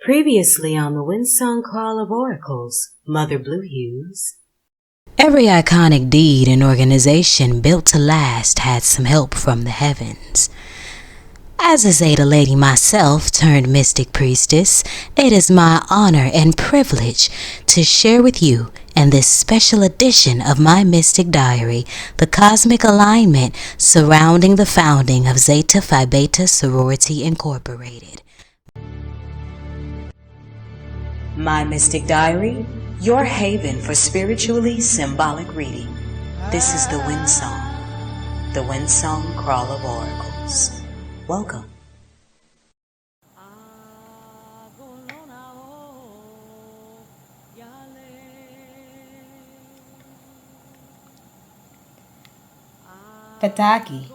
Previously on the Windsong Crawl of Oracles, Mother Blue Hughes. Every iconic deed and organization built to last had some help from the heavens. As a Zeta lady myself turned mystic priestess, it is my honor and privilege to share with you in this special edition of my mystic diary the cosmic alignment surrounding the founding of Zeta Phi Beta Sorority Incorporated. My Mystic Diary, your haven for spiritually symbolic reading. This is the Windsong Crawl of Oracles. Welcome. Pataki.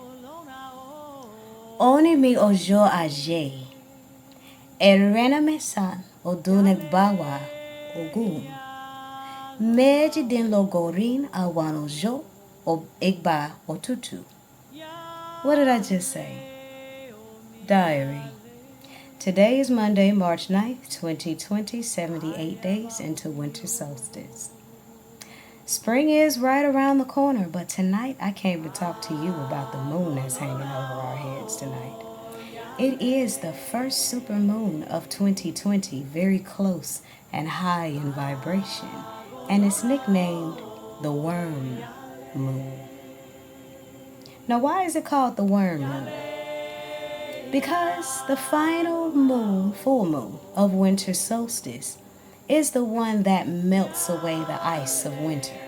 Oni mi ojo aje. Erena me san odunek bawa ogun. Meji din logorin awan ojo o igba otutu. What did I just say? Diary. Today is Monday, March 9th, 2020, 78 days into winter solstice. Spring is right around the corner, but tonight I came to talk to you about the moon that's hanging over our heads tonight. It is the first supermoon of 2020, very close and high in vibration, and it's nicknamed the Worm Moon. Now, why is it called the Worm Moon? Because the final moon, full moon of winter solstice, is the one that melts away the ice of winter.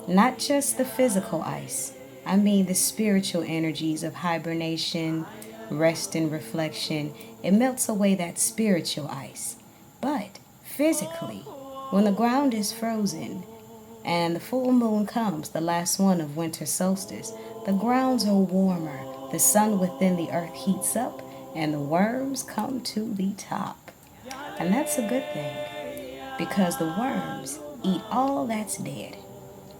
Not just the physical ice, I mean the spiritual energies of hibernation, rest and reflection. It melts away that spiritual ice. But physically, when the ground is frozen and the full moon comes, the last one of winter solstice, the grounds are warmer, the sun within the earth heats up, and the worms come to the top. And that's a good thing, because the worms eat all that's dead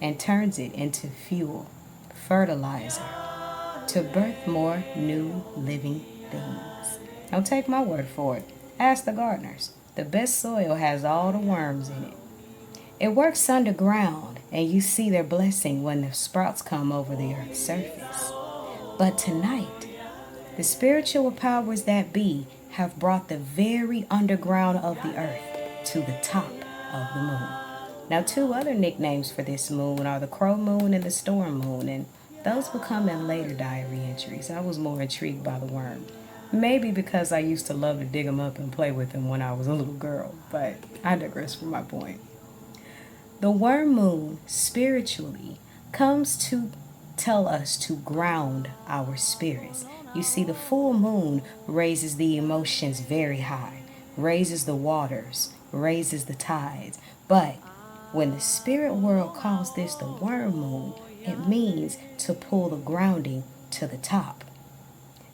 and turns it into fuel, fertilizer, to birth more new living things. Don't take my word for it. Ask the gardeners. The best soil has all the worms in it. It works underground, and you see their blessing when the sprouts come over the earth's surface. But tonight, the spiritual powers that be have brought the very underground of the earth to the top of the moon. Now, two other nicknames for this moon are the Crow Moon and the Storm Moon, and those will come in later diary entries. I was more intrigued by the worm. Maybe because I used to love to dig them up and play with them when I was a little girl, but I digress from my point. The worm moon, spiritually, comes to tell us to ground our spirits. You see, the full moon raises the emotions very high, raises the waters, raises the tides. But when the spirit world calls this the worm moon, it means to pull the grounding to the top.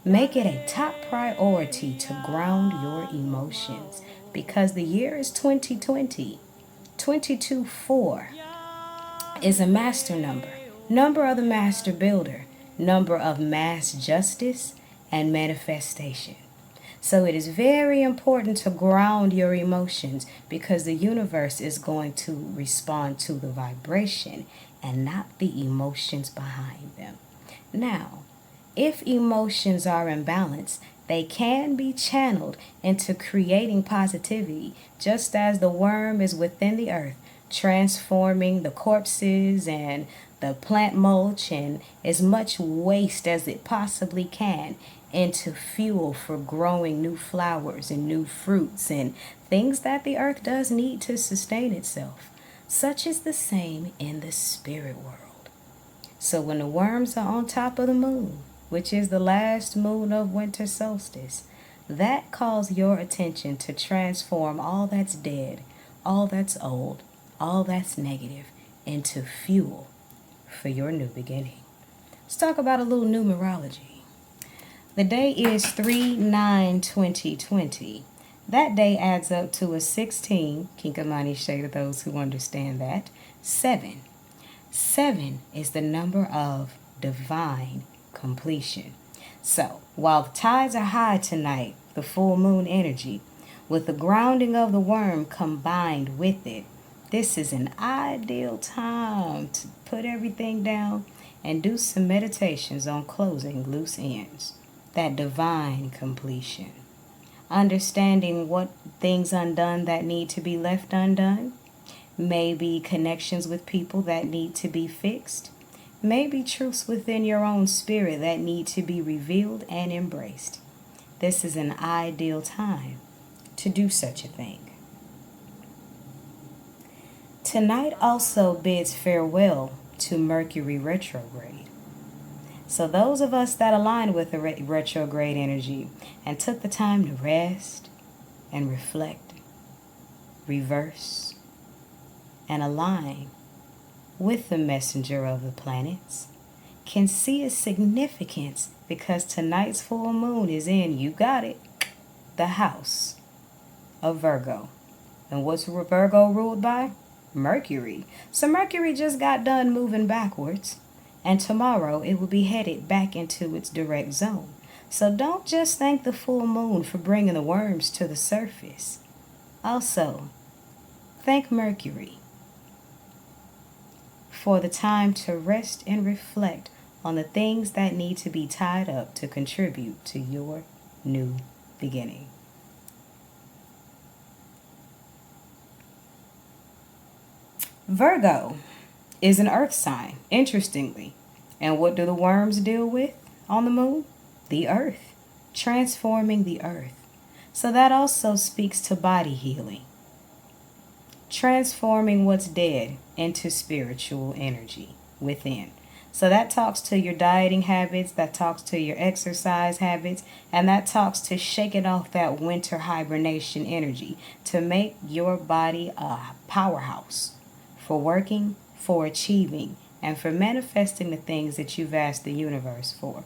Make it a top priority to ground your emotions, because the year is 2020. 22-4 is a master number, number of the master builder, number of mass justice and manifestation. So it is very important to ground your emotions, because the universe is going to respond to the vibration and not the emotions behind them. Now, if emotions are imbalanced, they can be channeled into creating positivity, just as the worm is within the earth, transforming the corpses and the plant mulch and as much waste as it possibly can into fuel for growing new flowers and new fruits and things that the earth does need to sustain itself. Such is the same in the spirit world. So when the worms are on top of the moon, which is the last moon of winter solstice, that calls your attention to transform all that's dead, all that's old, all that's negative into fuel for your new beginning. Let's talk about a little numerology. The day is 3/9/2020. That day adds up to a 16, Kinkamani shade of those who understand that, 7. 7 is the number of divine completion. So, while the tides are high tonight, the full moon energy, with the grounding of the worm combined with it. This is an ideal time to put everything down and do some meditations on closing loose ends, that divine completion. Understanding what things undone that need to be left undone, maybe connections with people that need to be fixed, maybe truths within your own spirit that need to be revealed and embraced. This is an ideal time to do such a thing. Tonight also bids farewell to Mercury retrograde. So those of us that align with the retrograde energy and took the time to rest and reflect, reverse, and align with the messenger of the planets can see its significance, because tonight's full moon is in, you got it, the house of Virgo. And what's Virgo ruled by? Mercury. So Mercury just got done moving backwards, and tomorrow it will be headed back into its direct zone. So don't just thank the full moon for bringing the worms to the surface. Also, thank Mercury for the time to rest and reflect on the things that need to be tied up to contribute to your new beginning. Virgo is an earth sign, interestingly. And what do the worms deal with on the moon? The earth, transforming the earth. So that also speaks to body healing, transforming what's dead into spiritual energy within. So that talks to your dieting habits, that talks to your exercise habits, and that talks to shaking off that winter hibernation energy to make your body a powerhouse for working, for achieving, and for manifesting the things that you've asked the universe for.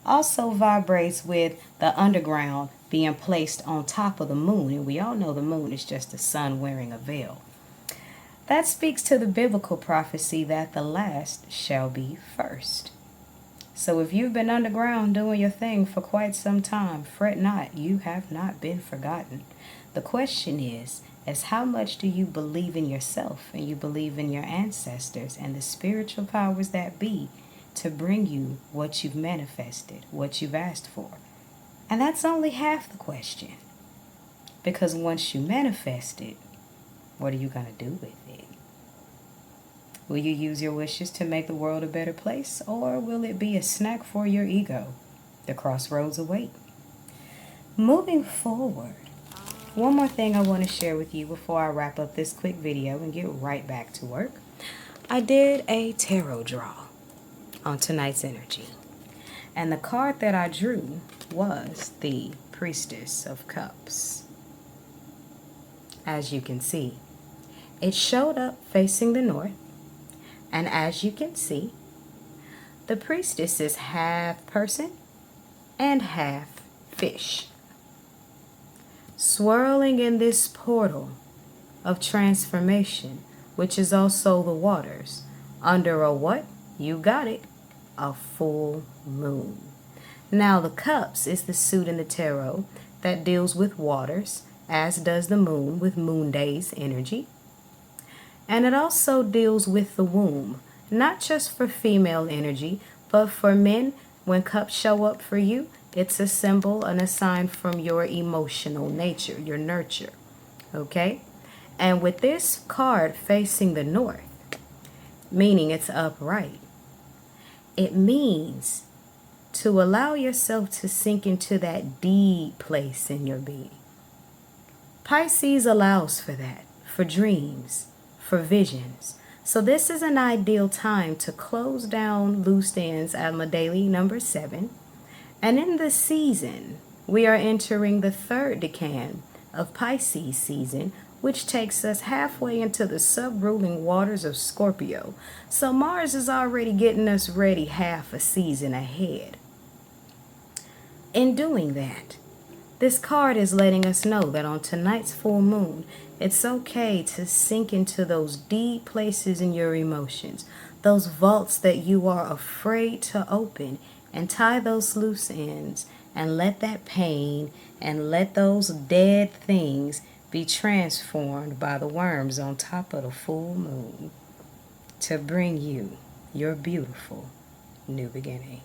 Also vibrates with the underground being placed on top of the moon. And we all know the moon is just the sun wearing a veil. That speaks to the biblical prophecy that the last shall be first. So if you've been underground doing your thing for quite some time, fret not, you have not been forgotten. The question is how much do you believe in yourself, and you believe in your ancestors and the spiritual powers that be to bring you what you've manifested, what you've asked for? And that's only half the question. Because once you manifest it, what are you going to do with it? Will you use your wishes to make the world a better place, or will it be a snack for your ego? The crossroads await. Moving forward, one more thing I want to share with you before I wrap up this quick video and get right back to work. I did a tarot draw on tonight's energy, and the card that I drew was the Priestess of Cups. As you can see, it showed up facing the north, and as you can see, the priestess is half person and half fish, swirling in this portal of transformation, which is also the waters, under a what? You got it, a full moon. Now the cups is the suit in the tarot that deals with waters, as does the moon with moon days energy. And it also deals with the womb, not just for female energy, but for men. When cups show up for you, it's a symbol and a sign from your emotional nature, your nurture, okay? And with this card facing the north, meaning it's upright, it means to allow yourself to sink into that deep place in your being. Pisces allows for that, for dreams, for visions. So this is an ideal time to close down loose ends at daily number 7. And in this season, we are entering the third decan of Pisces season, which takes us halfway into the sub-ruling waters of Scorpio. So Mars is already getting us ready half a season ahead. In doing that, this card is letting us know that on tonight's full moon, it's okay to sink into those deep places in your emotions, those vaults that you are afraid to open, and tie those loose ends and let that pain and let those dead things be transformed by the worms on top of the full moon to bring you your beautiful new beginning.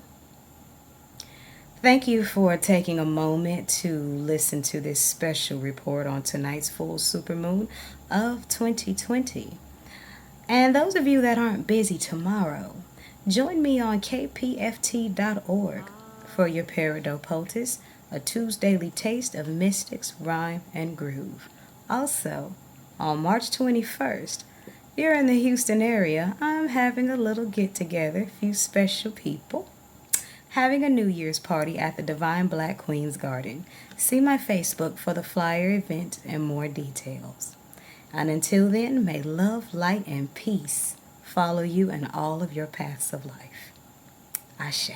Thank you for taking a moment to listen to this special report on tonight's full supermoon of 2020. And those of you that aren't busy tomorrow, join me on kpft.org for your Peridot Poultice, a Tuesdayly taste of mystics, rhyme, and groove. Also, on March 21st, if you're in the Houston area, I'm having a little get-together, a few special people, having a New Year's party at the Divine Black Queen's Garden. See my Facebook for the flyer event and more details. And until then, may love, light, and peace follow you in all of your paths of life. Ashe.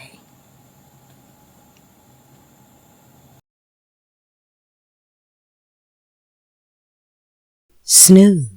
Snooze.